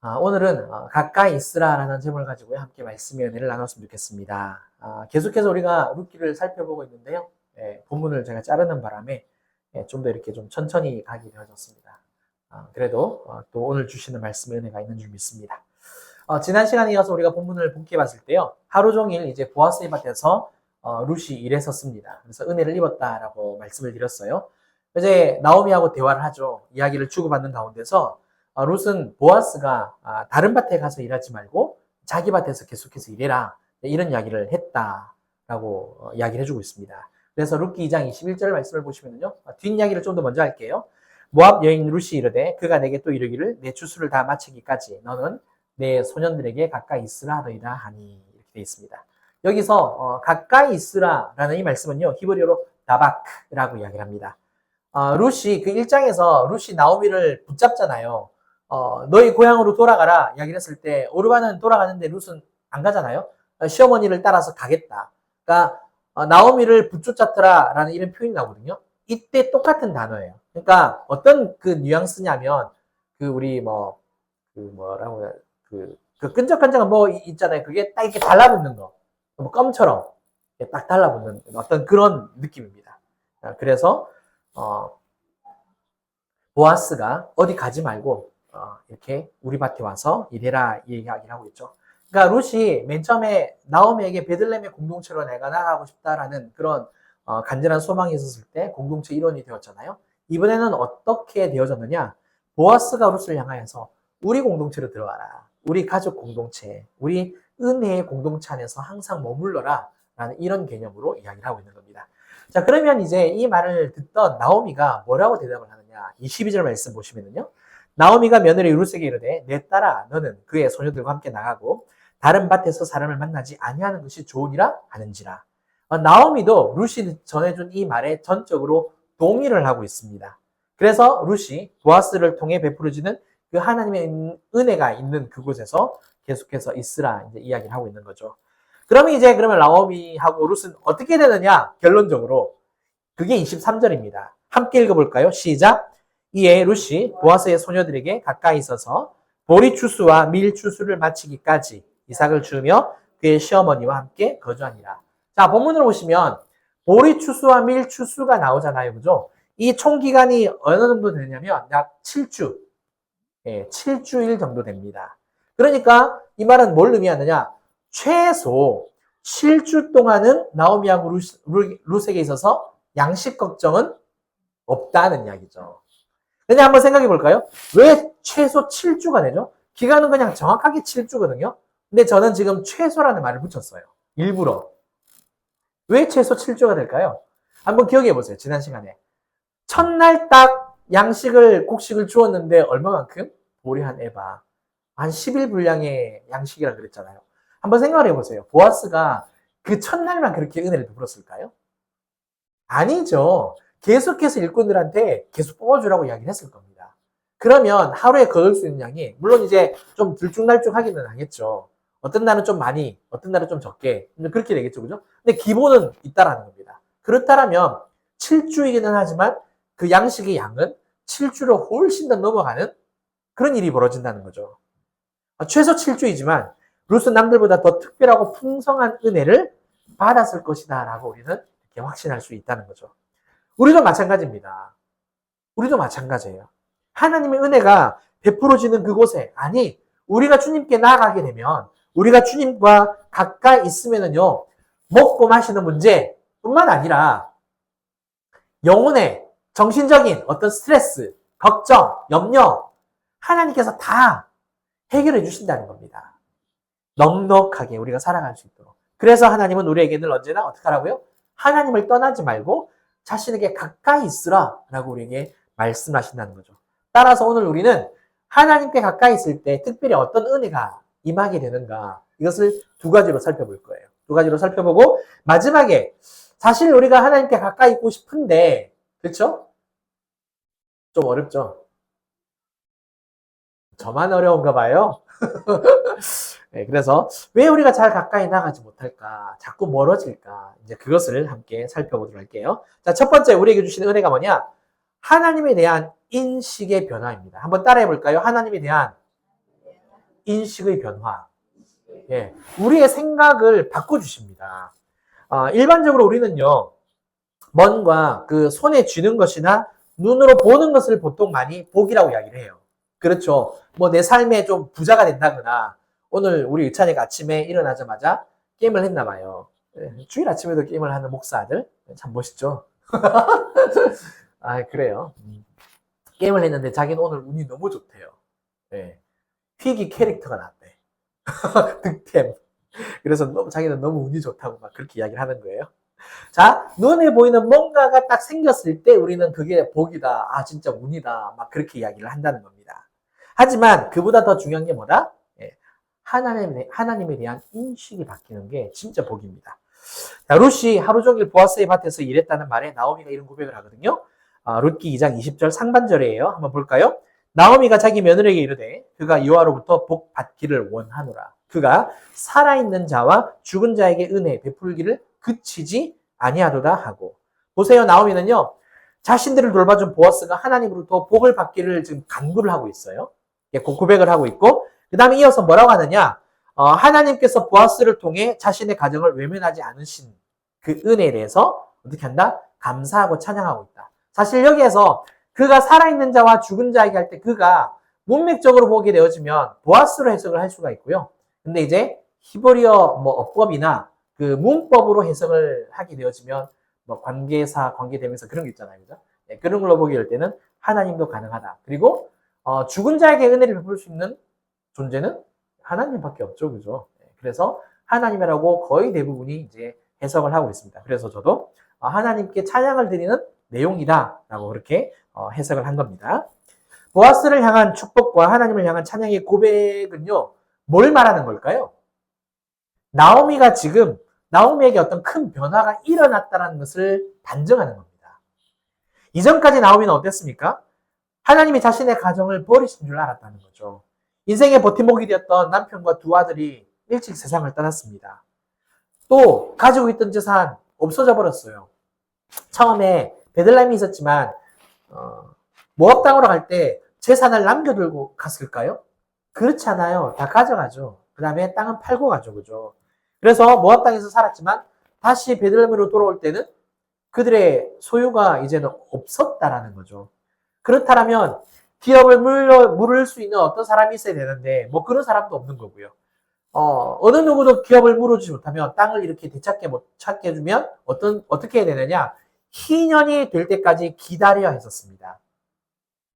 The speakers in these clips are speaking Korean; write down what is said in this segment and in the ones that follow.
오늘은 가까이 있으라라는 제목을 가지고 함께 말씀의 은혜를 나눴으면 좋겠습니다. 계속해서 우리가 룻기를 살펴보고 있는데요. 본문을 제가 자르는 바람에 좀 더 이렇게 좀 천천히 가게 되어졌습니다. 그래도 또 오늘 주시는 말씀의 은혜가 있는 줄 믿습니다. 지난 시간에 이어서 우리가 본문을 본캐 봤을 때요. 하루 종일 이제 보아스의 밭에서 룻이 일했었습니다. 그래서 은혜를 입었다라고 말씀을 드렸어요. 이제 나오미하고 대화를 하죠. 이야기를 주고받는 가운데서 룻은 보아스가 다른 밭에 가서 일하지 말고 자기 밭에서 계속해서 일해라. 이런 이야기를 했다라고 이야기를 해주고 있습니다. 그래서 룻기 2장 21절 말씀을 보시면요. 뒷이야기를 좀 더 먼저 할게요. 모압 여인 룻이 이르되 그가 내게 또 이르기를 내 추수를 다 마치기까지 너는 내 소년들에게 가까이 있으라 하더이다 하니 이렇게 되어 있습니다. 여기서 가까이 있으라라는 이 말씀은요. 히브리어로 다바크라고 이야기를 합니다. 룻이 그 1장에서 룻이 나오미를 붙잡잖아요. 너희 고향으로 돌아가라 이야기를 했을 때 오르반은 돌아가는데 룻은 안 가잖아요. 시어머니를 따라서 가겠다. 그러니까 나오미를 붙잡더라라는 이런 표현이 나오거든요. 이때 똑같은 단어예요. 그러니까 어떤 그 뉘앙스냐면 그 우리 그 뭐라고 해야 그 끈적끈적한 뭐 있잖아요. 그게 딱 이렇게 달라붙는 거. 뭐 껌처럼 딱 달라붙는 어떤 그런 느낌입니다. 그래서 보아스가 어디 가지 말고 이렇게 우리 밭에 와서 일해라 이 이야기를 하고 있죠. 그러니까 룻이 맨 처음에 나오미에게 베들레헴의 공동체로 내가 나가고 싶다라는 그런 간절한 소망이 있었을 때 공동체 일원이 되었잖아요. 이번에는 어떻게 되어졌느냐? 보아스가 룻을 향하여서 우리 공동체로 들어와라. 우리 가족 공동체, 우리 은혜의 공동체 안에서 항상 머물러라 라는 이런 개념으로 이야기를 하고 있는 겁니다. 자, 그러면 이제 이 말을 듣던 나오미가 뭐라고 대답을 하느냐? 이 12절 말씀 보시면은요. 나오미가 며느리 룻에게 이르되 내 딸아 너는 그의 소녀들과 함께 나가고 다른 밭에서 사람을 만나지 아니하는 것이 좋으니라 하는지라. 나오미도 룻이 전해준 이 말에 전적으로 동의를 하고 있습니다. 그래서 룻이 보아스를 통해 베풀어지는 그 하나님의 은혜가 있는 그곳에서 계속해서 있으라 이제 이야기를 하고 있는 거죠. 그러면 나오미하고 룻은 어떻게 되느냐? 결론적으로 그게 23절입니다. 함께 읽어볼까요? 시작. 이에 룻이 보아스의 소녀들에게 가까이 있어서 보리 추수와 밀 추수를 마치기까지 이삭을 주며 그의 시어머니와 함께 거주하니라. 자, 본문을 보시면 보리 추수와 밀 추수가 나오잖아요. 그죠? 이 총 기간이 어느 정도 되냐면 약 7주. 7주일 정도 됩니다. 그러니까 이 말은 뭘 의미하느냐? 최소 7주 동안은 나오미하고 룻에게 있어서 양식 걱정은 없다는 이야기죠. 근데 한번 생각해 볼까요? 왜 최소 7주가 되죠? 기간은 그냥 정확하게 7주거든요. 근데 저는 지금 최소라는 말을 붙였어요. 일부러. 왜 최소 7주가 될까요? 한번 기억해 보세요. 지난 시간에. 첫날 딱 곡식을 주었는데 얼마만큼? 보리 한 에바. 한 10일 분량의 양식이라 그랬잖아요. 한번 생각을 해보세요. 보아스가 그 첫날만 그렇게 은혜를 베풀었을까요? 아니죠. 계속해서 일꾼들한테 계속 뽑아주라고 이야기를 했을 겁니다. 그러면 하루에 거둘 수 있는 양이 물론 이제 좀 들쭉날쭉하기는 하겠죠. 어떤 날은 좀 많이, 어떤 날은 좀 적게 그렇게 되겠죠, 그죠? 근데 기본은 있다라는 겁니다. 그렇다면 7주이기는 하지만 그 양식의 양은 7주로 훨씬 더 넘어가는 그런 일이 벌어진다는 거죠. 최소 7주이지만 룻은 남들보다 더 특별하고 풍성한 은혜를 받았을 것이다 라고 우리는 이렇게 확신할 수 있다는 거죠. 우리도 마찬가지입니다. 우리도 마찬가지예요. 하나님의 은혜가 베풀어지는 그곳에, 아니 우리가 주님께 나아가게 되면 우리가 주님과 가까이 있으면은요, 먹고 마시는 문제뿐만 아니라 영혼의 정신적인 어떤 스트레스, 걱정, 염려 하나님께서 다 해결해 주신다는 겁니다. 넉넉하게 우리가 살아갈 수 있도록. 그래서 하나님은 우리에게 늘 언제나 어떻게 하라고요? 하나님을 떠나지 말고 자신에게 가까이 있으라 라고 우리에게 말씀하신다는 거죠. 따라서 오늘 우리는 하나님께 가까이 있을 때 특별히 어떤 은혜가 임하게 되는가, 이것을 두 가지로 살펴볼 거예요. 두 가지로 살펴보고 마지막에 사실 우리가 하나님께 가까이 있고 싶은데, 그렇죠? 좀 어렵죠? 저만 어려운가 봐요. 네, 그래서 왜 우리가 잘 가까이 나가지 못할까? 자꾸 멀어질까? 이제 그것을 함께 살펴보도록 할게요. 자, 첫 번째 우리에게 주시는 은혜가 뭐냐? 하나님에 대한 인식의 변화입니다. 한번 따라해 볼까요? 하나님에 대한 인식의 변화. 예, 우리의 생각을 바꿔주십니다. 일반적으로 우리는요, 뭔가 그 손에 쥐는 것이나 눈으로 보는 것을 보통 많이 복이라고 이야기를 해요. 그렇죠. 뭐 내 삶에 좀 부자가 된다거나, 오늘 우리 의찬이가 아침에 일어나자마자 게임을 했나 봐요. 주일 아침에도 게임을 하는 목사들. 참 멋있죠? 그래요. 게임을 했는데 자기는 오늘 운이 너무 좋대요. 네. 휘기 캐릭터가 났대. 득템. 그래서 자기는 너무 운이 좋다고 막 그렇게 이야기를 하는 거예요. 자, 눈에 보이는 뭔가가 딱 생겼을 때 우리는 그게 복이다. 진짜 운이다. 막 그렇게 이야기를 한다는 겁니다. 하지만 그보다 더 중요한 게 뭐다? 하나님에 대한 인식이 바뀌는 게 진짜 복입니다. 자, 룻이 하루 종일 보아스의 밭에서 일했다는 말에 나오미가 이런 고백을 하거든요. 룻기 2장 20절 상반절이에요. 한번 볼까요? 나오미가 자기 며느리에게 이르되 그가 여호와로부터 복 받기를 원하노라. 그가 살아있는 자와 죽은 자에게 은혜 베풀기를 그치지 아니하도다 하고. 보세요. 나오미는요. 자신들을 돌봐준 보아스가 하나님으로부터 복을 받기를 지금 간구를 하고 있어요. 고백을 하고 있고 그 다음에 이어서 뭐라고 하느냐. 하나님께서 보아스를 통해 자신의 가정을 외면하지 않으신 그 은혜에 대해서 어떻게 한다? 감사하고 찬양하고 있다. 사실 여기에서 그가 살아있는 자와 죽은 자에게 할 때 그가 문맥적으로 보게 되어지면 보아스로 해석을 할 수가 있고요. 근데 이제 히브리어 어법이나 그 문법으로 해석을 하게 되어지면 관계사, 관계되면서 그런 게 있잖아요. 그죠? 네, 그런 걸로 보게 될 때는 하나님도 가능하다. 그리고 죽은 자에게 은혜를 베풀 수 있는 존재는 하나님밖에 없죠. 그죠? 네, 그래서 하나님이라고 거의 대부분이 이제 해석을 하고 있습니다. 그래서 저도 하나님께 찬양을 드리는 내용이다라고 그렇게 해석을 한 겁니다. 보아스를 향한 축복과 하나님을 향한 찬양의 고백은요. 뭘 말하는 걸까요? 나오미가 지금 나오미에게 어떤 큰 변화가 일어났다는 것을 반증하는 겁니다. 이전까지 나오미는 어땠습니까? 하나님이 자신의 가정을 버리신 줄 알았다는 거죠. 인생의 버팀목이 되었던 남편과 두 아들이 일찍 세상을 떠났습니다. 또 가지고 있던 재산 없어져 버렸어요. 처음에 베들레헴이 있었지만 모압 땅으로 갈 때 재산을 남겨두고 갔을까요? 그렇지 않아요. 다 가져가죠. 그 다음에 땅은 팔고 가죠. 그죠? 그래서 모압 땅에서 살았지만 다시 베들레헴으로 돌아올 때는 그들의 소유가 이제는 없었다라는 거죠. 그렇다면 기업을 물을 수 있는 어떤 사람이 있어야 되는데 그런 사람도 없는 거고요. 어느 누구도 기업을 물어주지 못하면 땅을 이렇게 되찾게 못 찾게 해주면 어떻게 해야 되느냐? 희년이 될 때까지 기다려야 했었습니다.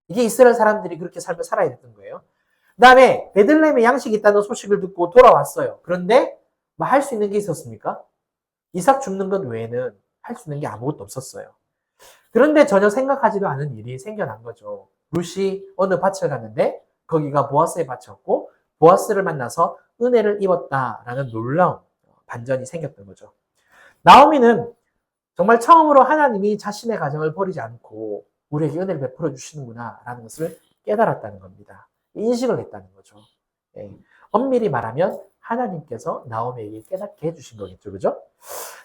이게 이스라엘 사람들이 그렇게 삶을 살아야 됐던 거예요. 그 다음에 베들레헴에 양식이 있다는 소식을 듣고 돌아왔어요. 그런데 할 수 있는 게 있었습니까? 이삭 줍는 것 외에는 할 수 있는 게 아무것도 없었어요. 그런데 전혀 생각하지도 않은 일이 생겨난 거죠. 룻이 어느 밭을 갔는데 거기가 보아스의 밭이었고 보아스를 만나서 은혜를 입었다라는 놀라운 반전이 생겼던 거죠. 나오미는 정말 처음으로 하나님이 자신의 가정을 버리지 않고 우리에게 은혜를 베풀어 주시는구나 라는 것을 깨달았다는 겁니다. 인식을 했다는 거죠. 엄밀히 말하면 하나님께서 나오미에게 깨닫게 해주신 거겠죠. 그죠?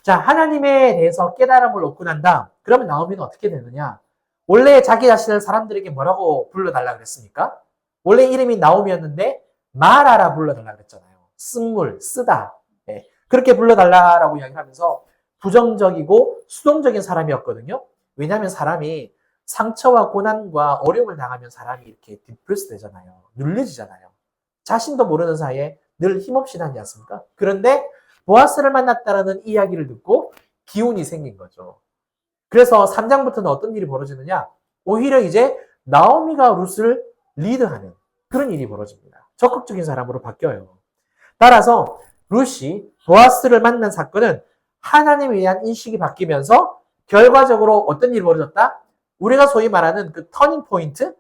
자, 하나님에 대해서 깨달음을 얻고 난 다음 그러면 나오미는 어떻게 되느냐? 원래 자기 자신을 사람들에게 뭐라고 불러달라 그랬습니까? 원래 이름이 나오미였는데 마라라 불러달라 그랬잖아요. 쓴물, 쓰다. 그렇게 불러달라라고 이야기하면서 부정적이고 수동적인 사람이었거든요. 왜냐하면 사람이 상처와 고난과 어려움을 당하면 사람이 이렇게 디프레스 되잖아요. 눌려지잖아요. 자신도 모르는 사이에 늘 힘없이 다니지 않습니까? 그런데 보아스를 만났다라는 이야기를 듣고 기운이 생긴 거죠. 그래서 3장부터는 어떤 일이 벌어지느냐? 오히려 이제 나오미가 룻을 리드하는 그런 일이 벌어집니다. 적극적인 사람으로 바뀌어요. 따라서 룻이 보아스를 만난 사건은 하나님에 대한 인식이 바뀌면서 결과적으로 어떤 일이 벌어졌다? 우리가 소위 말하는 그 터닝 포인트?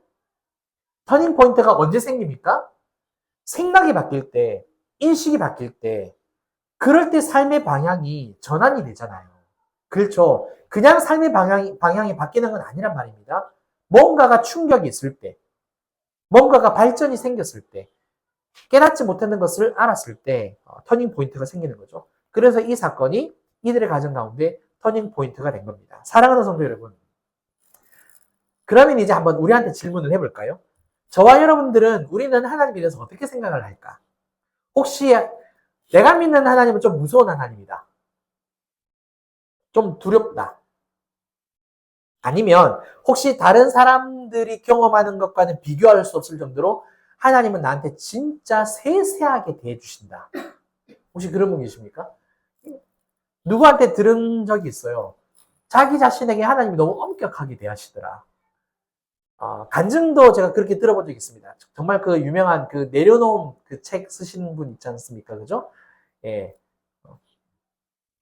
터닝 포인트가 언제 생깁니까? 생각이 바뀔 때, 인식이 바뀔 때, 그럴 때 삶의 방향이 전환이 되잖아요. 그렇죠. 그냥 삶의 방향이 바뀌는 건 아니란 말입니다. 뭔가가 충격이 있을 때, 뭔가가 발전이 생겼을 때, 깨닫지 못했는 것을 알았을 때 터닝 포인트가 생기는 거죠. 그래서 이 사건이 이들의 가정 가운데 터닝 포인트가 된 겁니다. 사랑하는 성도 여러분, 그러면 이제 한번 우리한테 질문을 해볼까요? 저와 여러분들은 우리는 하나님에 대해서 어떻게 생각을 할까? 혹시 내가 믿는 하나님은 좀 무서운 하나님이다. 좀 두렵다. 아니면 혹시 다른 사람들이 경험하는 것과는 비교할 수 없을 정도로 하나님은 나한테 진짜 세세하게 대해주신다. 혹시 그런 분 계십니까? 누구한테 들은 적이 있어요. 자기 자신에게 하나님이 너무 엄격하게 대하시더라. 간증도 제가 그렇게 들어본 적이 있습니다. 정말 그 유명한 그 내려놓음 그 책 쓰신 분 있지 않습니까? 그죠? 예.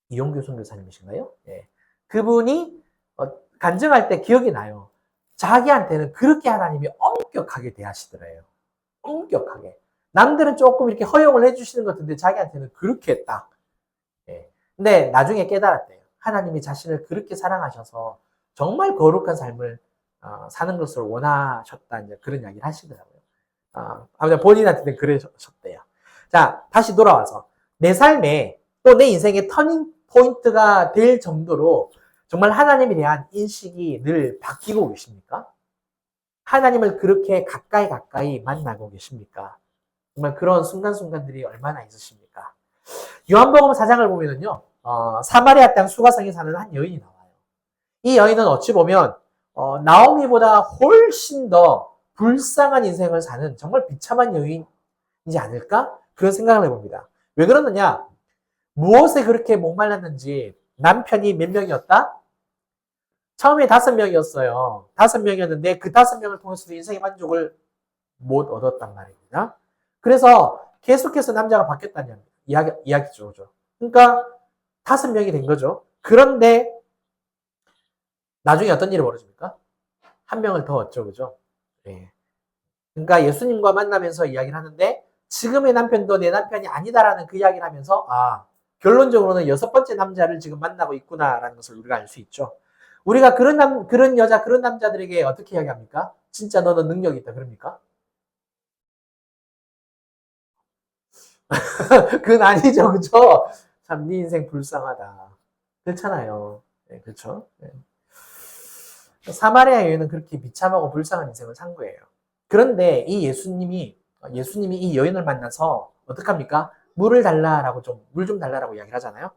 이용규 선교사님이신가요? 예. 그분이 간증할 때 기억이 나요. 자기한테는 그렇게 하나님이 엄격하게 대하시더래요. 엄격하게. 남들은 조금 이렇게 허용을 해주시는 것 같은데 자기한테는 그렇게 딱. 예. 근데 나중에 깨달았대요. 하나님이 자신을 그렇게 사랑하셔서 정말 거룩한 삶을 사는 것을 원하셨다. 이제 그런 이야기를 하시더라고요. 아무튼 본인한테는 그러셨대요. 자, 다시 돌아와서 내 삶에 또 내 인생의 터닝 포인트가 될 정도로 정말 하나님에 대한 인식이 늘 바뀌고 계십니까? 하나님을 그렇게 가까이 만나고 계십니까? 정말 그런 순간순간들이 얼마나 있으십니까? 요한복음 4장을 보면은요, 사마리아 땅 수가성에 사는 한 여인이 나와요. 이 여인은 어찌 보면, 나오미보다 훨씬 더 불쌍한 인생을 사는 정말 비참한 여인이지 않을까? 그런 생각을 해봅니다. 왜 그러느냐? 무엇에 그렇게 목말랐는지 남편이 몇 명이었다? 처음에 5명이었어요. 5명이었는데 그 5명을 통해서도 인생의 만족을 못 얻었단 말입니다. 그래서 계속해서 남자가 바뀌었다는 이야기죠. 그러니까 5명이 된 거죠. 그런데 나중에 어떤 일이 벌어집니까? 1명을 더 얻죠. 그죠? 네. 그러니까 예수님과 만나면서 이야기를 하는데 지금의 남편도 내 남편이 아니다라는 그 이야기를 하면서 결론적으로는 6번째 남자를 지금 만나고 있구나라는 것을 우리가 알 수 있죠. 우리가 그런 여자, 그런 남자들에게 어떻게 이야기합니까? 진짜 너는 능력이 있다. 그럽니까? 그건 아니죠. 그죠? 참, 네 인생 불쌍하다. 그렇잖아요. 네, 그렇죠. 네. 사마리아 여인은 그렇게 비참하고 불쌍한 인생을 산 거예요. 그런데 예수님이 이 여인을 만나서 어떡합니까? 물을 달라라고 물 좀 달라라고 이야기를 하잖아요.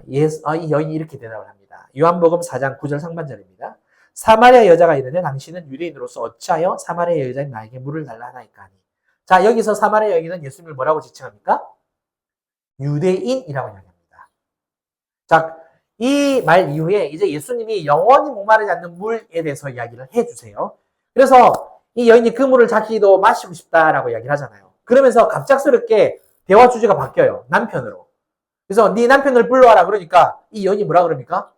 이 여인이 이렇게 대답을 합니다. 요한복음 4장 9절 상반절입니다. 사마리아 여자가 이르되 당신은 유대인으로서 어찌하여 사마리아 여자인 나에게 물을 달라 하나이까 하니. 자, 여기서 사마리아 여인은 예수님을 뭐라고 지칭합니까? 유대인이라고 이야기합니다. 자, 이 말 이후에 이제 예수님이 영원히 목마르지 않는 물에 대해서 이야기를 해주세요. 그래서 이 여인이 그 물을 자기도 마시고 싶다라고 이야기를 하잖아요. 그러면서 갑작스럽게 대화 주제가 바뀌어요. 남편으로. 그래서 네 남편을 불러와라 그러니까 이 여인이 뭐라 그럽니까?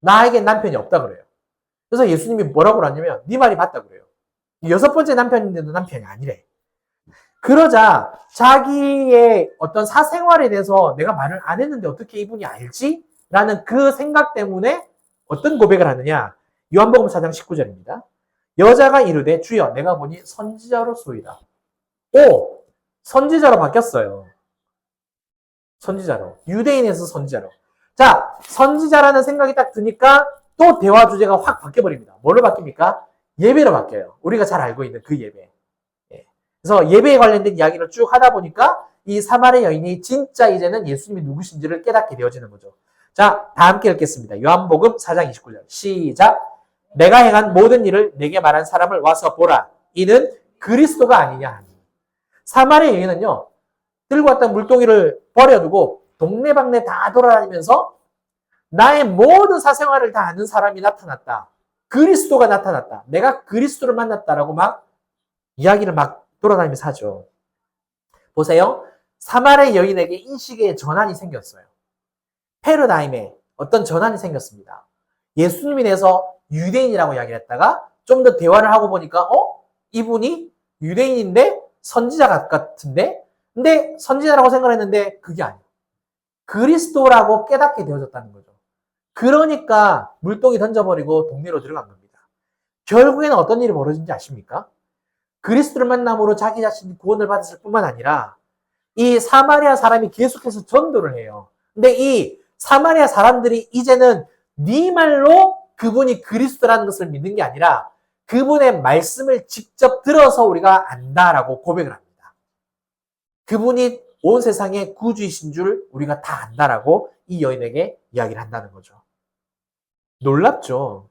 나에겐 남편이 없다 그래요. 그래서 예수님이 뭐라고 그러냐면 네 말이 맞다 그래요. 6번째 남편인데도 남편이 아니래. 그러자 자기의 어떤 사생활에 대해서 내가 말을 안 했는데 어떻게 이분이 알지? 라는 그 생각 때문에 어떤 고백을 하느냐? 요한복음 4장 19절입니다. 여자가 이르되 주여 내가 보니 선지자로소이다. 오! 선지자로 바뀌었어요. 선지자로. 유대인에서 선지자로. 자, 선지자라는 생각이 딱 드니까 또 대화 주제가 확 바뀌어버립니다. 뭘로 바뀝니까? 예배로 바뀌어요. 우리가 잘 알고 있는 그 예배. 그래서 예배에 관련된 이야기를 쭉 하다 보니까 이 사마리아 여인이 진짜 이제는 예수님이 누구신지를 깨닫게 되어지는 거죠. 자, 다 함께 읽겠습니다. 요한복음 4장 29절. 시작. 내가 행한 모든 일을 내게 말한 사람을 와서 보라. 이는 그리스도가 아니냐 하니. 사마리아 여인은요. 들고 왔던 물동이를 버려두고 동네방네 다 돌아다니면서 나의 모든 사생활을 다 아는 사람이 나타났다. 그리스도가 나타났다. 내가 그리스도를 만났다라고 막 이야기를 막 돌아다니면서 하죠. 보세요. 사마리아 여인에게 인식의 전환이 생겼어요. 패러다임에 어떤 전환이 생겼습니다. 예수님에 대해서 유대인이라고 이야기를 했다가 좀 더 대화를 하고 보니까 이분이 유대인인데 선지자 같은데 근데 선지자라고 생각했는데 그게 아니에요. 그리스도라고 깨닫게 되어졌다는 거죠. 그러니까 물동이 던져버리고 동네로 들어간 겁니다. 결국에는 어떤 일이 벌어진지 아십니까? 그리스도를 만남으로 자기 자신이 구원을 받았을 뿐만 아니라 이 사마리아 사람이 계속해서 전도를 해요. 근데 이 사마리아 사람들이 이제는 네 말로 그분이 그리스도라는 것을 믿는 게 아니라 그분의 말씀을 직접 들어서 우리가 안다라고 고백을 합니다. 그분이 온 세상의 구주이신 줄 우리가 다 안다라고 이 여인에게 이야기를 한다는 거죠. 놀랍죠?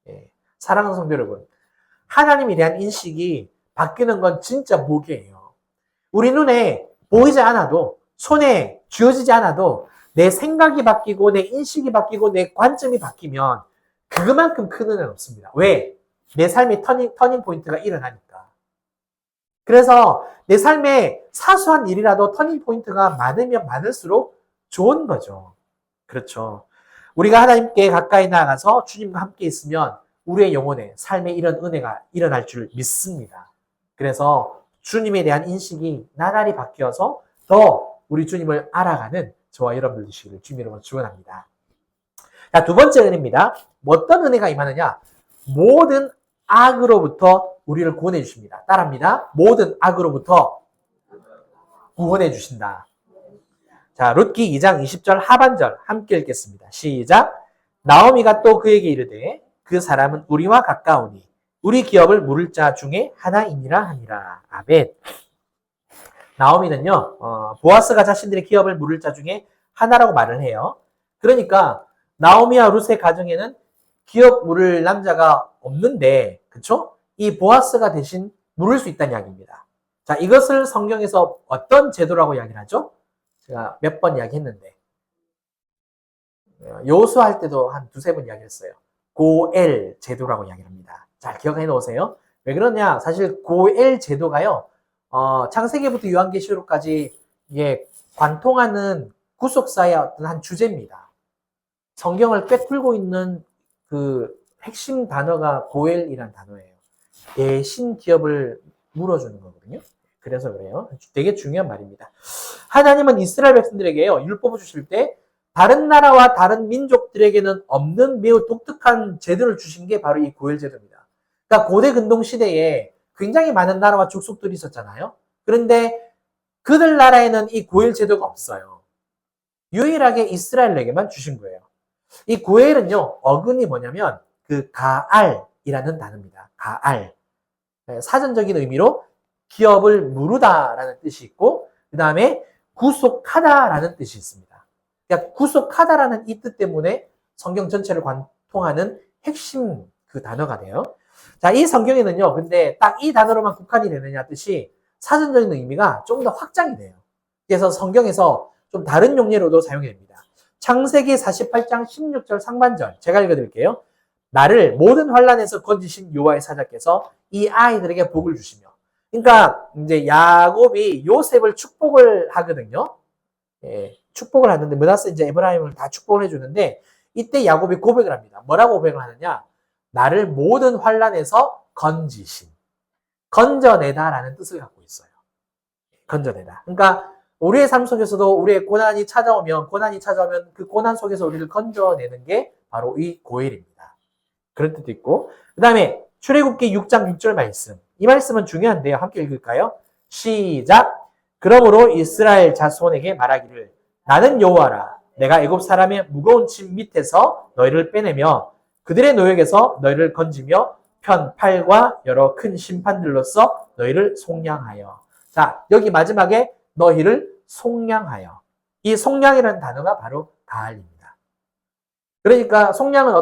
예. 사랑하는 성도 여러분, 하나님에 대한 인식이 바뀌는 건 진짜 무게예요. 우리 눈에 보이지 않아도, 손에 쥐어지지 않아도 내 생각이 바뀌고 내 인식이 바뀌고 내 관점이 바뀌면 그만큼 큰 은혜는 없습니다. 왜? 내 삶의 터닝 포인트가 일어나니까. 그래서 내 삶에 사소한 일이라도 터닝 포인트가 많으면 많을수록 좋은 거죠. 그렇죠. 우리가 하나님께 가까이 나아가서 주님과 함께 있으면 우리의 영혼에 삶에 이런 은혜가 일어날 줄 믿습니다. 그래서 주님에 대한 인식이 나날이 바뀌어서 더 우리 주님을 알아가는 저와 여러분들 되시기를 주님 이름으로 축원합니다. 자, 두 번째 은혜입니다. 어떤 은혜가 임하느냐? 모든 악으로부터 우리를 구원해 주십니다. 따라합니다. 모든 악으로부터 구원해 주신다. 자, 룻기 2장 20절 하반절 함께 읽겠습니다. 시작. 나오미가 또 그에게 이르되 그 사람은 우리와 가까우니 우리 기업을 물을 자 중에 하나이니라 하니라. 아멘. 나오미는요, 보아스가 자신들의 기업을 물을 자 중에 하나라고 말을 해요. 그러니까 나오미와 룻의 가정에는 기업 물을 남자가 없는데, 그쵸? 이 보아스가 대신 물을 수 있다는 이야기입니다. 자, 이것을 성경에서 어떤 제도라고 이야기를 하죠? 제가 몇 번 이야기했는데, 여호수아 할 때도 한 두세 번 이야기했어요. 고엘 제도라고 이야기를 합니다. 잘 기억해 놓으세요. 왜 그러냐? 사실 고엘 제도가요, 창세기부터 요한계시록까지 이게 관통하는 구속사의 어떤 한 주제입니다. 성경을 꿰뚫고 있는 그 핵심 단어가 고엘이란 단어예요. 대신 기업을 물어주는 거거든요. 그래서 그래요. 되게 중요한 말입니다. 하나님은 이스라엘 백성들에게요, 율법을 주실 때 다른 나라와 다른 민족들에게는 없는 매우 독특한 제도를 주신 게 바로 이 고엘 제도입니다. 그러니까 고대 근동 시대에 굉장히 많은 나라와 족속들이 있었잖아요. 그런데 그들 나라에는 이 고엘 제도가 없어요. 유일하게 이스라엘에게만 주신 거예요. 이 고엘은요, 어근이 뭐냐면 그 가알이라는 단어입니다. 가알. 사전적인 의미로 기업을 무르다라는 뜻이 있고, 그 다음에 구속하다라는 뜻이 있습니다. 그러니까 구속하다라는 이 뜻 때문에 성경 전체를 관통하는 핵심 그 단어가 돼요. 자, 이 성경에는요, 근데 딱 이 단어로만 국한이 되느냐 뜻이 사전적인 의미가 조금 더 확장이 돼요. 그래서 성경에서 좀 다른 용례로도 사용이 됩니다. 창세기 48장 16절 상반절, 제가 읽어드릴게요. 나를 모든 환난에서 건지신 여호와의 사자께서 이 아이들에게 복을 주시며, 그러니까 이제 야곱이 요셉을 축복을 하거든요. 예, 축복을 하는데 므낫세 이제 에브라임을 다 축복을 해주는데 이때 야곱이 고백을 합니다. 뭐라고 고백을 하느냐? 나를 모든 환난에서 건지신, 건져내다라는 뜻을 갖고 있어요. 건져내다. 그러니까 우리의 삶 속에서도 우리의 고난이 찾아오면 그 고난 속에서 우리를 건져내는 게 바로 이 고엘입니다. 그런 뜻도 있고, 그 다음에 출애굽기 6장 6절 말씀. 이 말씀은 중요한데요. 함께 읽을까요? 시작. 그러므로 이스라엘 자손에게 말하기를 나는 여호와라. 내가 애굽 사람의 무거운 짐 밑에서 너희를 빼내며 그들의 노역에서 너희를 건지며 편, 팔과 여러 큰 심판들로서 너희를 속량하여. 자, 여기 마지막에 너희를 속량하여. 이 속량이라는 단어가 바로 가알입니다. 그러니까 속량은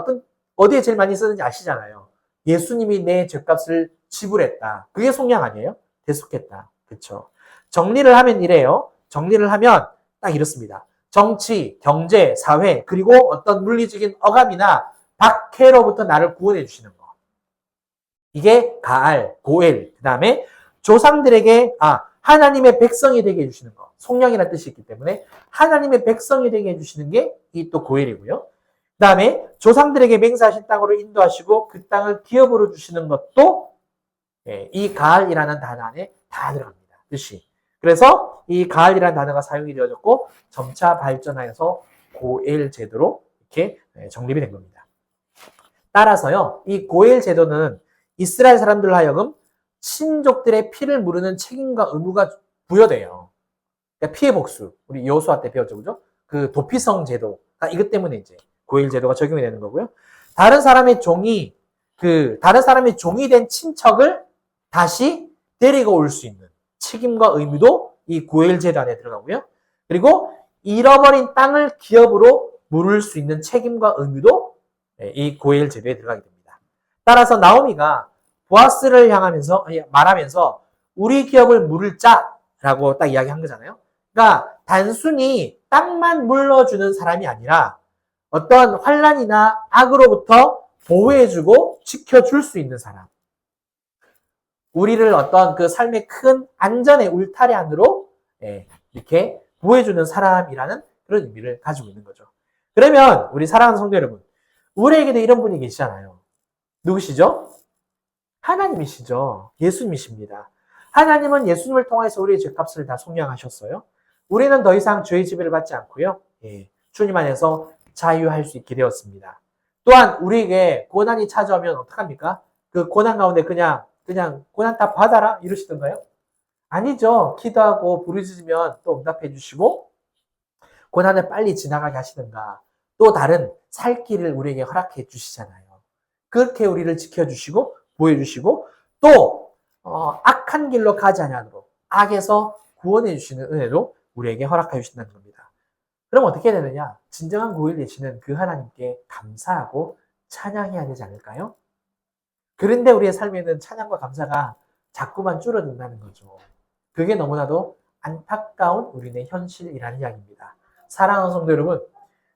어디에 제일 많이 쓰는지 아시잖아요. 예수님이 내 죄값을 지불했다. 그게 속량 아니에요? 대속했다. 그렇죠. 정리를 하면 이래요. 정리를 하면 딱 이렇습니다. 정치, 경제, 사회, 그리고 어떤 물리적인 억압이나 박해로부터 나를 구원해 주시는 거. 이게 가알, 고엘. 그 다음에 조상들에게 하나님의 백성이 되게 해주시는 거. 속량이라는 뜻이 있기 때문에 하나님의 백성이 되게 해주시는 게 이 또 고엘이고요. 그 다음에 조상들에게 맹세하신 땅으로 인도하시고 그 땅을 기업으로 주시는 것도 이 가알이라는 단어 안에 다 들어갑니다. 뜻이. 그래서 이 가알이라는 단어가 사용이 되어졌고 점차 발전하여서 고엘 제도로 이렇게 정립이 된 겁니다. 따라서요, 이 고엘 제도는 이스라엘 사람들로 하여금 친족들의 피를 무르는 책임과 의무가 부여돼요. 그러니까 피해 복수. 우리 여호수아 때 배웠죠, 그죠? 그 도피성 제도. 이것 때문에 이제 고엘 제도가 적용이 되는 거고요. 다른 사람의 종이 그 다른 사람의 종이 된 친척을 다시 데리고 올 수 있는 책임과 의무도 이 고엘 제도 안에 들어가고요. 그리고 잃어버린 땅을 기업으로 물을 수 있는 책임과 의무도 이 고엘 제도에 들어가게 됩니다. 따라서 나오미가 보아스를 향하면서 말하면서 우리 기업을 물을 자라고 딱 이야기한 거잖아요. 그러니까 단순히 땅만 물러주는 사람이 아니라 어떤 환란이나 악으로부터 보호해주고 지켜줄 수 있는 사람. 우리를 어떤 그 삶의 큰 안전의 울타리 안으로 이렇게 보호해주는 사람이라는 그런 의미를 가지고 있는 거죠. 그러면 우리 사랑하는 성도 여러분, 우리에게도 이런 분이 계시잖아요. 누구시죠? 하나님이시죠. 예수님이십니다. 하나님은 예수님을 통해서 우리의 죄값을 다 속량하셨어요. 우리는 더 이상 죄의 지배를 받지 않고요. 주님 안에서 자유할 수 있게 되었습니다. 또한 우리에게 고난이 찾아오면 어떡합니까? 그 고난 가운데 그냥 고난 다 받아라 이러시던가요? 아니죠. 기도하고 부르짖으면 또 응답해 주시고 고난을 빨리 지나가게 하시든가 또 다른 살 길을 우리에게 허락해 주시잖아요. 그렇게 우리를 지켜주시고 보여주시고 또 악한 길로 가지 않도록 악에서 구원해 주시는 은혜도 우리에게 허락해 주신다는 겁니다. 그럼 어떻게 되느냐? 진정한 고일 되시는 그 하나님께 감사하고 찬양해야 되지 않을까요? 그런데 우리의 삶에는 찬양과 감사가 자꾸만 줄어든다는 거죠. 그게 너무나도 안타까운 우리의 현실이라는 이야기입니다. 사랑하는 성도 여러분,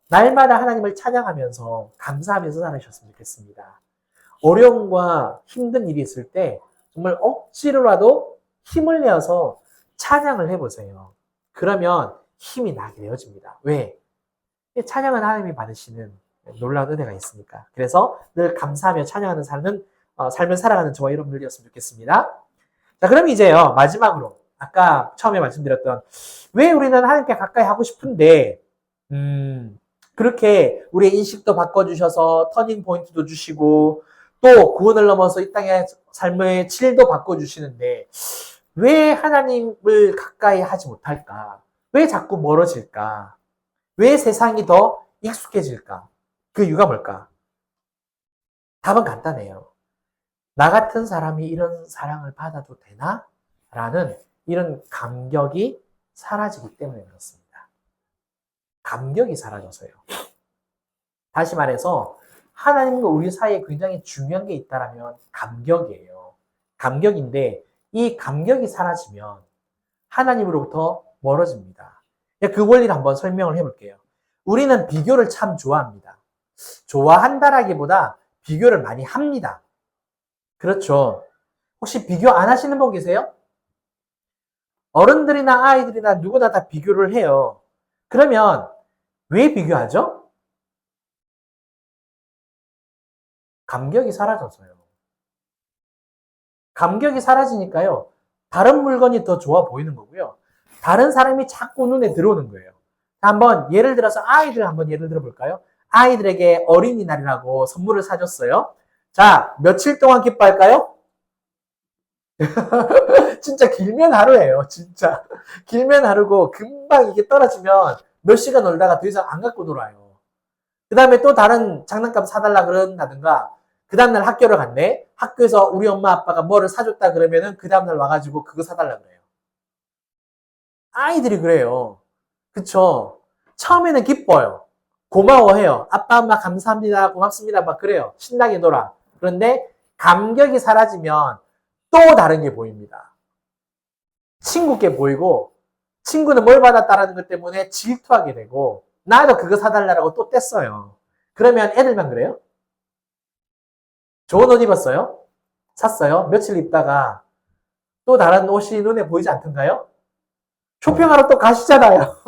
날마다 하나님을 찬양하면서 감사하면서 살아주셨으면 좋겠습니다. 어려움과 힘든 일이 있을 때 정말 억지로라도 힘을 내어서 찬양을 해보세요. 그러면 힘이 나게 되어집니다. 왜? 찬양은 하나님이 받으시는 놀라운 은혜가 있으니까. 그래서 늘 감사하며 찬양하는 삶을 살아가는 저와 여러분들이었으면 좋겠습니다. 자, 그럼 이제요, 마지막으로. 아까 처음에 말씀드렸던, 왜 우리는 하나님께 가까이 하고 싶은데, 그렇게 우리의 인식도 바꿔주셔서 터닝 포인트도 주시고, 또 구원을 넘어서 이 땅의 삶의 질도 바꿔주시는데, 왜 하나님을 가까이 하지 못할까? 왜 자꾸 멀어질까? 왜 세상이 더 익숙해질까? 그 이유가 뭘까? 답은 간단해요. 나 같은 사람이 이런 사랑을 받아도 되나? 라는 이런 감격이 사라지기 때문에 그렇습니다. 감격이 사라져서요. 다시 말해서 하나님과 우리 사이에 굉장히 중요한 게 있다면 감격이에요. 감격인데 이 감격이 사라지면 하나님으로부터 멀어집니다. 그 원리를 한번 설명을 해볼게요. 우리는 비교를 참 좋아합니다. 좋아한다라기보다 비교를 많이 합니다. 그렇죠. 혹시 비교 안 하시는 분 계세요? 어른들이나 아이들이나 누구나 다 비교를 해요. 그러면 왜 비교하죠? 감격이 사라져서요. 감격이 사라지니까요. 다른 물건이 더 좋아 보이는 거고요. 다른 사람이 자꾸 눈에 들어오는 거예요. 한번 예를 들어서 아이들 한번 예를 들어 볼까요? 아이들에게 어린이날이라고 선물을 사줬어요. 자, 며칠 동안 기뻐할까요? 진짜 길면 하루예요. 진짜. 길면 하루고 금방 이게 떨어지면 몇 시간 놀다가 더 이상 안 갖고 놀아요. 그 다음에 또 다른 장난감 사달라 그런다든가 그 다음날 학교를 갔네. 학교에서 우리 엄마 아빠가 뭐를 사줬다 그러면은 그 다음날 와가지고 그거 사달라 그래요. 아이들이 그래요. 그쵸? 처음에는 기뻐요. 고마워해요. 아빠 엄마 감사합니다. 고맙습니다. 막 그래요. 신나게 놀아. 그런데 감격이 사라지면 또 다른 게 보입니다. 친구께 보이고 친구는 뭘 받았다라는 것 때문에 질투하게 되고 나도 그거 사달라고 또 뗐어요. 그러면 애들만 그래요? 좋은 옷 입었어요? 샀어요? 며칠 입다가 또 다른 옷이 눈에 보이지 않던가요? 쇼핑하러 또 가시잖아요.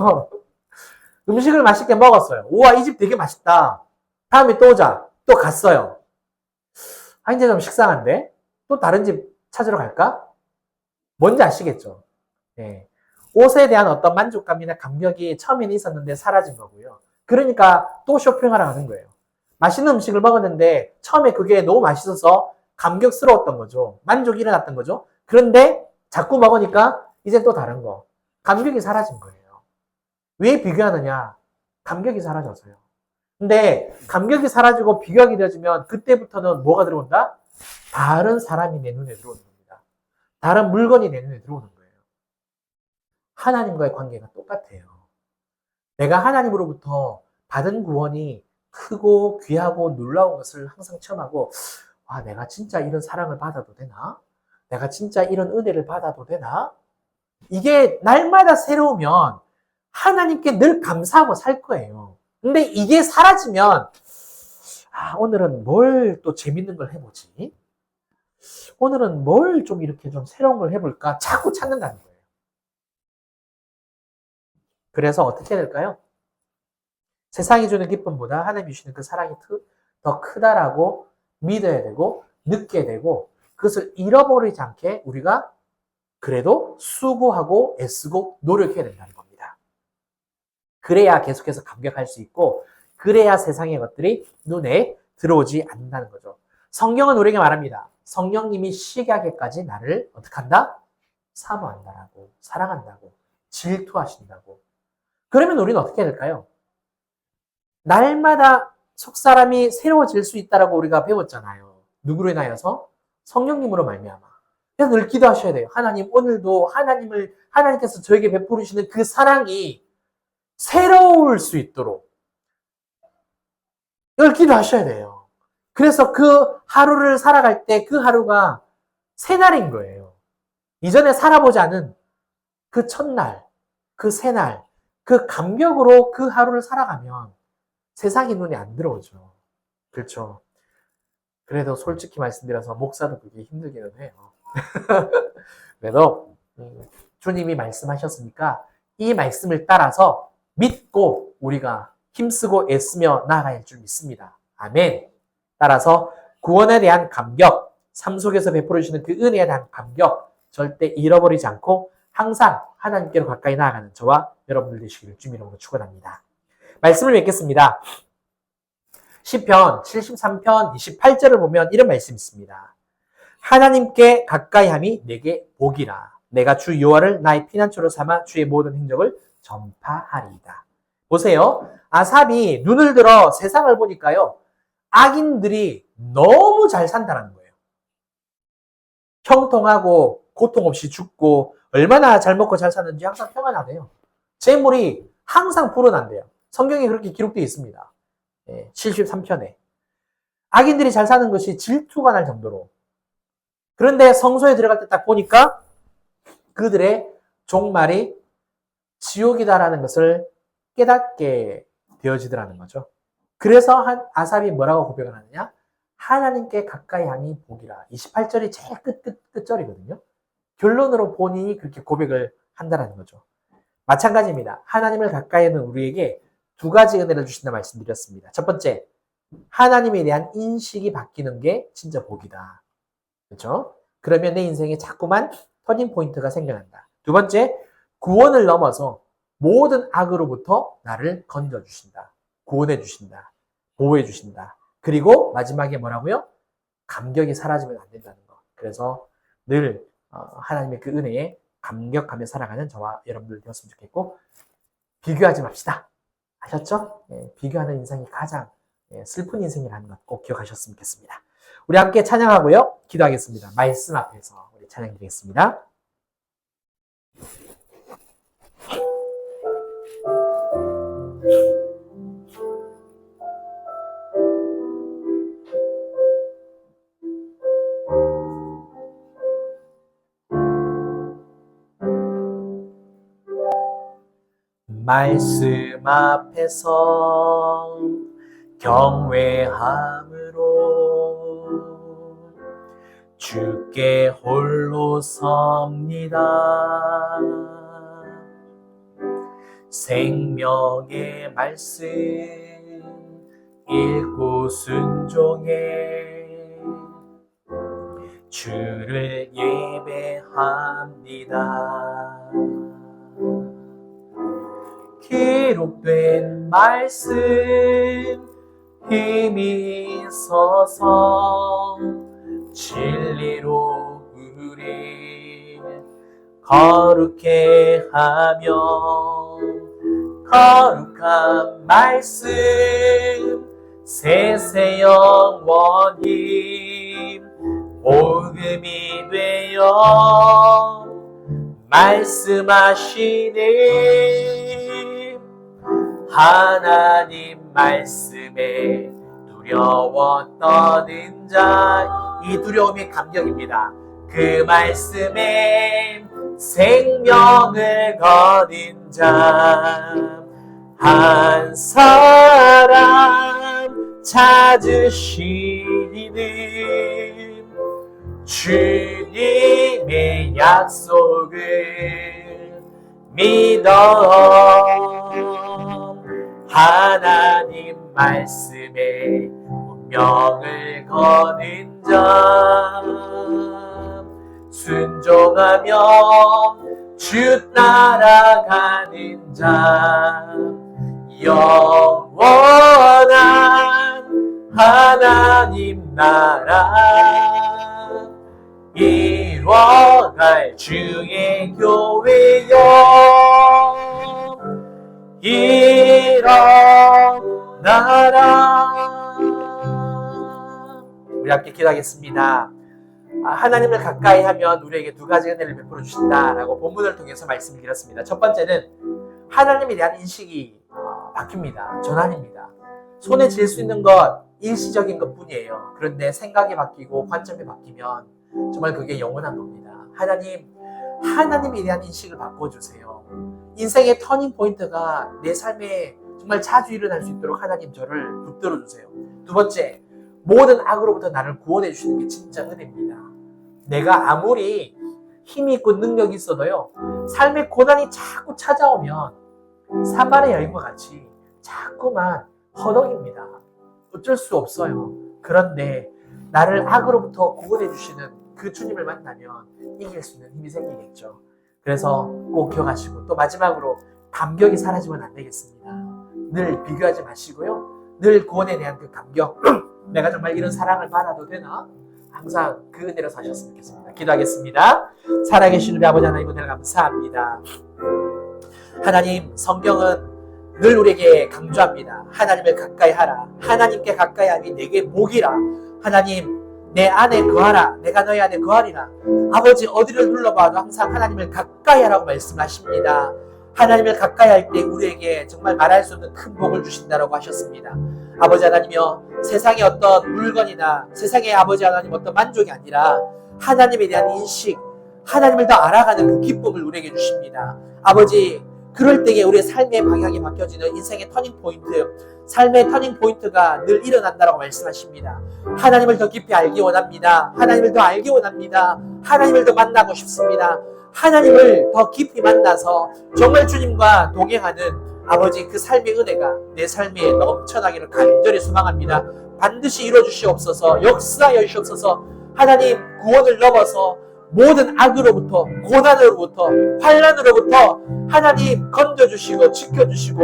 음식을 맛있게 먹었어요. 우와, 이 집 되게 맛있다. 다음에 또 오자. 또 갔어요. 아, 이제 좀 식상한데? 또 다른 집 찾으러 갈까? 뭔지 아시겠죠? 네. 옷에 대한 어떤 만족감이나 감격이 처음에는 있었는데 사라진 거고요. 그러니까 또 쇼핑하러 가는 거예요. 맛있는 음식을 먹었는데 처음에 그게 너무 맛있어서 감격스러웠던 거죠. 만족이 일어났던 거죠. 그런데 자꾸 먹으니까 이제 또 다른 거. 감격이 사라진 거예요. 왜 비교하느냐? 감격이 사라져서요. 근데 감격이 사라지고 비교하게 되어지면 그때부터는 뭐가 들어온다? 다른 사람이 내 눈에 들어오는 겁니다. 다른 물건이 내 눈에 들어오는 거예요. 하나님과의 관계가 똑같아요. 내가 하나님으로부터 받은 구원이 크고 귀하고 놀라운 것을 항상 체험하고, 와, 내가 진짜 이런 사랑을 받아도 되나? 내가 진짜 이런 은혜를 받아도 되나? 이게 날마다 새로우면 하나님께 늘 감사하고 살 거예요. 근데 이게 사라지면, 오늘은 뭘 또 재밌는 걸 해보지? 오늘은 뭘 좀 이렇게 좀 새로운 걸 해볼까? 자꾸 찾는다는 거예요. 그래서 어떻게 해야 될까요? 세상이 주는 기쁨보다 하나님이 주시는 그 사랑이 더 크다라고 믿어야 되고, 느껴야 되고, 그것을 잃어버리지 않게 우리가 그래도 수고하고 애쓰고 노력해야 된다는 겁니다. 그래야 계속해서 감격할 수 있고, 그래야 세상의 것들이 눈에 들어오지 않는다는 거죠. 성경은 우리에게 말합니다. 성령님이 쉬게 하기까지 나를 어떻게 한다? 사모한다라고, 사랑한다고, 질투하신다고. 그러면 우리는 어떻게 해야 될까요? 날마다 속사람이 새로워질 수 있다라고 우리가 배웠잖아요. 누구로 인하여서? 성령님으로 말미암아. 그래서 늘 기도하셔야 돼요. 하나님, 오늘도 하나님께서 저에게 베푸시는 그 사랑이 새로울 수 있도록 늘 기도하셔야 돼요. 그래서 그 하루를 살아갈 때 그 하루가 새날인 거예요. 이전에 살아보지 않은 그 첫날, 그 새날, 그 감격으로 그 하루를 살아가면 세상이 눈에 안 들어오죠. 그렇죠. 그래도 솔직히 말씀드려서 목사도 그게 힘들기는 해요. 그래도 주님이 말씀하셨으니까 이 말씀을 따라서 믿고 우리가 힘쓰고 애쓰며 나아가야 할 줄 믿습니다. 아멘. 따라서 구원에 대한 감격, 삶 속에서 베풀어 주시는 그 은혜에 대한 감격 절대 잃어버리지 않고 항상 하나님께로 가까이 나아가는 저와 여러분들 되시기를 주님 이름으로 축원합니다. 말씀을 맺겠습니다. 시편 73편 28절을 보면 이런 말씀이 있습니다. 하나님께 가까이함이 내게 복이라. 내가 주 여호와를 나의 피난처로 삼아 주의 모든 행적을 전파하리이다. 보세요. 아삽이 눈을 들어 세상을 보니까요. 악인들이 너무 잘 산다는 거예요. 형통하고 고통 없이 죽고 얼마나 잘 먹고 잘 사는지 항상 평안하대요. 재물이 항상 불어난대요. 성경에 그렇게 기록되어 있습니다. 73편에. 악인들이 잘 사는 것이 질투가 날 정도로. 그런데 성소에 들어갈 때 딱 보니까 그들의 종말이 지옥이다라는 것을 깨닫게 되어지더라는 거죠. 그래서 아삽이 뭐라고 고백을 하느냐? 하나님께 가까이 함이 복이라. 28절이 제일 끝절이거든요. 결론으로 본인이 그렇게 고백을 한다는 거죠. 마찬가지입니다. 하나님을 가까이 하는 우리에게 두 가지 은혜를 주신다 말씀드렸습니다. 첫 번째, 하나님에 대한 인식이 바뀌는 게 진짜 복이다. 그렇죠? 그러면 내 인생에 자꾸만 터닝 포인트가 생겨난다. 두 번째, 구원을 넘어서 모든 악으로부터 나를 건져주신다. 구원해주신다. 보호해주신다. 그리고 마지막에 뭐라고요? 감격이 사라지면 안 된다는 거. 그래서 늘 하나님의 그 은혜에 감격하며 살아가는 저와 여러분들 되었으면 좋겠고, 비교하지 맙시다. 아셨죠? 비교하는 인생이 가장 슬픈 인생이라는 것 꼭 기억하셨으면 좋겠습니다. 우리 함께 찬양하고요. 기도하겠습니다. 말씀 앞에서 우리 찬양 드리겠습니다. 말씀 앞에서 경외함으로 주께 홀로 섭니다. 생명의 말씀 읽고 순종해 주를 예배합니다. 기록된 말씀 힘이 있어서 진리로 우리 거룩해 하며 거룩한 말씀 세세 영원히 복음이 되어 말씀하시네. 하나님 말씀에 두려워 떠는 자, 이 두려움이 감격입니다. 그 말씀에 생명을 거둔 자 한 사람 찾으시는 주님의 약속을 믿어 하나님 말씀에 운명을 거는 자 순종하며 주 따라가는 자 영원한 하나님 나라 이뤄갈 주의 교회여 일어나라. 우리 함께 기도하겠습니다. 하나님을 가까이 하면 우리에게 두 가지 은혜를 베풀어 주신다라고 본문을 통해서 말씀을 드렸습니다. 첫 번째는 하나님에 대한 인식이 바뀝니다. 전환입니다. 손에 쥘 수 있는 것 일시적인 것 뿐이에요. 그런데 생각이 바뀌고 관점이 바뀌면 정말 그게 영원한 겁니다. 하나님에 대한 인식을 바꿔주세요. 인생의 터닝 포인트가 내 삶에 정말 자주 일어날 수 있도록 하나님 저를 붙들어 주세요. 두 번째, 모든 악으로부터 나를 구원해 주시는 게 진짜 은혜입니다. 내가 아무리 힘이 있고 능력이 있어도요, 삶의 고난이 자꾸 찾아오면 사마리아 여인과 같이 자꾸만 허덕입니다. 어쩔 수 없어요. 그런데 나를 악으로부터 구원해 주시는 그 주님을 만나면 이길 수 있는 힘이 생기겠죠. 그래서 꼭 기억하시고, 또 마지막으로 감격이 사라지면 안 되겠습니다. 늘 비교하지 마시고요. 늘 구원에 대한 그 감격, 내가 정말 이런 사랑을 받아도 되나? 항상 그 은혜로 사셨으면 좋겠습니다. 기도하겠습니다. 살아계신 우리 아버지 하나님, 은혜를 감사합니다. 하나님, 성경은 늘 우리에게 강조합니다. 하나님을 가까이 하라. 하나님께 가까이 하니 내게 복이라. 하나님, 내 안에 거하라. 내가 너희 안에 거하리라. 아버지, 어디를 둘러봐도 항상 하나님을 가까이 하라고 말씀하십니다. 하나님을 가까이 할 때 우리에게 정말 말할 수 없는 큰 복을 주신다라고 하셨습니다. 아버지 하나님이여, 세상의 어떤 물건이나 세상의 아버지 하나님 어떤 만족이 아니라 하나님에 대한 인식, 하나님을 더 알아가는 그 기쁨을 우리에게 주십니다. 아버지, 그럴 때에 우리의 삶의 방향이 바뀌어지는 인생의 터닝 포인트, 삶의 터닝 포인트가 늘 일어난다라고 말씀하십니다. 하나님을 더 깊이 알기 원합니다. 하나님을 더 알기 원합니다. 하나님을 더 만나고 싶습니다. 하나님을 더 깊이 만나서 정말 주님과 동행하는 아버지 그 삶의 은혜가 내 삶에 넘쳐나기를 간절히 소망합니다. 반드시 이루어주시옵소서. 역사하여 주시옵소서. 하나님, 구원을 넘어서 모든 악으로부터, 고난으로부터, 환난으로부터 하나님 건져주시고 지켜주시고,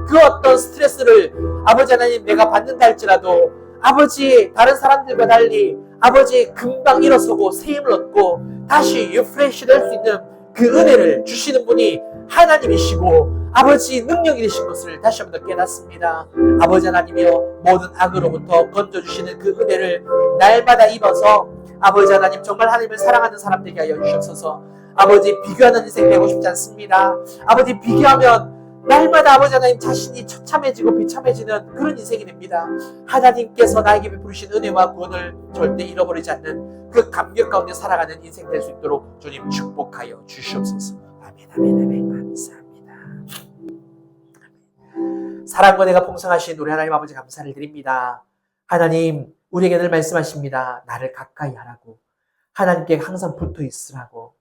그 어떤 스트레스를 아버지 하나님 내가 받는다 할지라도 아버지 다른 사람들과 달리 아버지 금방 일어서고 새 힘을 얻고 다시 리프레시 될 수 있는 그 은혜를 주시는 분이 하나님이시고 아버지 능력이 되신 것을 다시 한번 더 깨닫습니다. 아버지 하나님이여, 모든 악으로부터 건져주시는 그 은혜를 날마다 입어서 아버지 하나님 정말 하나님을 사랑하는 사람 되게 하여 주시옵소서. 아버지, 비교하는 인생 되고 싶지 않습니다. 아버지, 비교하면 날마다 아버지 하나님 자신이 처참해지고 비참해지는 그런 인생이 됩니다. 하나님께서 나에게 베푸신 은혜와 구원을 절대 잃어버리지 않는 그 감격 가운데 살아가는 인생 될 수 있도록 주님 축복하여 주시옵소서. 아멘, 아멘, 아멘. 감사합니다. 사랑과 내가 풍성하신 우리 하나님 아버지 감사를 드립니다. 하나님, 우리에게 늘 말씀하십니다. 나를 가까이 하라고, 하나님께 항상 붙어 있으라고.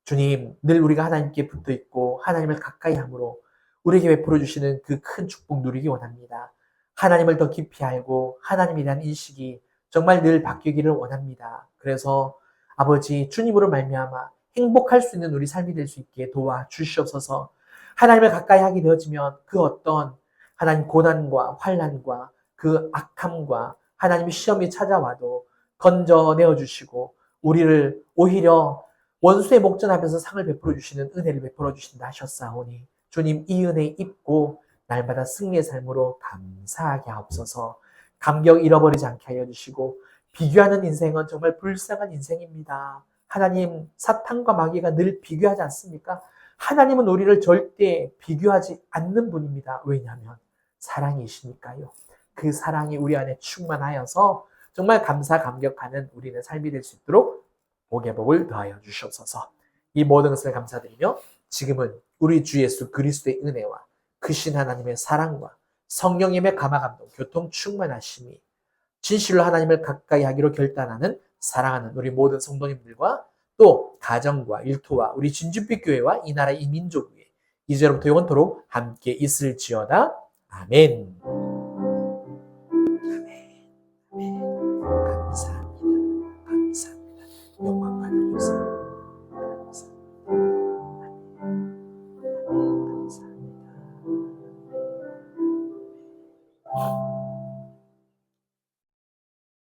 주님, 늘 우리가 하나님께 붙어 있고 하나님을 가까이 함으로 우리에게 베풀어 주시는 그 큰 축복 누리기 원합니다. 하나님을 더 깊이 알고 하나님에 대한 인식이 정말 늘 바뀌기를 원합니다. 그래서 아버지, 주님으로 말미암아 행복할 수 있는 우리 삶이 될 수 있게 도와주시옵소서. 하나님을 가까이 하게 되어지면 그 어떤 하나님 고난과 환난과 그 악함과 하나님의 시험이 찾아와도 건져내어 주시고 우리를 오히려 원수의 목전하면서 상을 베풀어 주시는 은혜를 베풀어 주신다 하셨사오니 주님, 이 은혜 입고 날마다 승리의 삶으로 감사하게 하옵소서. 감격 잃어버리지 않게 하여 주시고 비교하는 인생은 정말 불쌍한 인생입니다. 하나님, 사탄과 마귀가 늘 비교하지 않습니까? 하나님은 우리를 절대 비교하지 않는 분입니다. 왜냐하면 사랑이시니까요. 그 사랑이 우리 안에 충만하여서 정말 감사 감격하는 우리의 삶이 될 수 있도록 복의 복을 더하여 주시옵소서. 이 모든 것을 감사드리며 지금은 우리 주 예수 그리스도의 은혜와 크신 하나님의 사랑과 성령님의 감화감동, 교통 충만하심이 진실로 하나님을 가까이 하기로 결단하는 사랑하는 우리 모든 성도님들과 또 가정과 일터와 우리 진주빛 교회와 이 나라 이 민족 위에 이제로부터 영원토록 함께 있을지어다. 아멘.